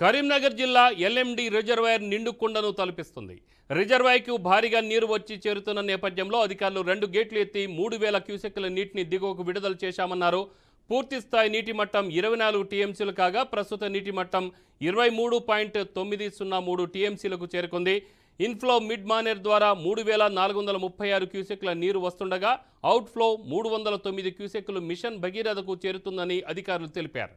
కరీంనగర్ జిల్లా LMD reservoir నిండు కుండను తలపిస్తుంది. రిజర్వాయర్కు భారీగా నీరు వచ్చి చేరుతున్న నేపథ్యంలో అధికారులు 2 గేట్లు ఎత్తి 3000 క్యూసెక్కుల నీటిని దిగువకు విడుదల చేశామన్నారు. పూర్తిస్థాయి నీటి మట్టం 24 టీఎంసీలు కాగా ప్రస్తుత నీటి మట్టం 23.903 టీఎంసీలకు చేరుకుంది. ఇన్ఫ్లో మిడ్ మానేర్ ద్వారా 3436 క్యూసెక్కుల నీరు వస్తుండగా అవుట్ఫ్లో 309 క్యూసెక్కులు మిషన్ భగీరథకు చేరుతుందని అధికారులు తెలిపారు.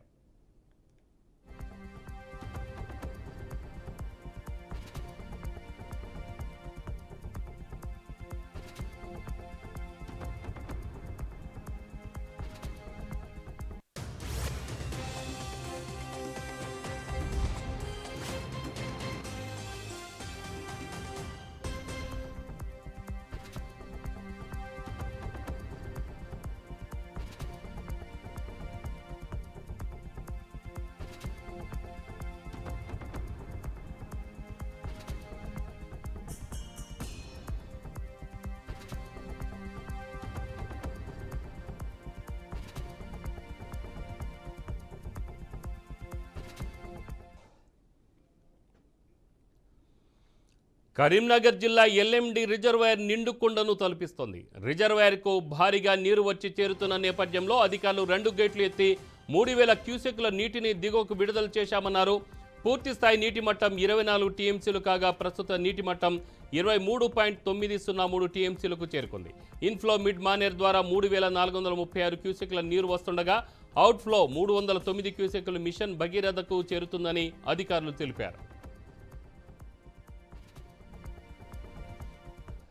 కరీంనగర్ జిల్లా ఎల్ఎండి రిజర్వాయర్ నిండు కుండను తలపిస్తోంది. రిజర్వాయర్కు భారీగా నీరు వచ్చి చేరుతున్న నేపథ్యంలో అధికారులు 2 గేట్లు ఎత్తి 3000 క్యూసెక్కుల నీటిని దిగువకు విడుదల చేశామన్నారు. పూర్తిస్థాయి నీటి మట్టం 24 టీఎంసీలు కాగా ప్రస్తుత నీటి మట్టం 23.903 టీఎంసీలకు చేరుకుంది. ఇన్ఫ్లో మిడ్ మానేర్ ద్వారా 3436 క్యూసెక్కుల నీరు వస్తుండగా అవుట్ఫ్లో 309 క్యూసెక్కులు మిషన్ భగీరథకు చేరుతుందని అధికారులు తెలిపారు.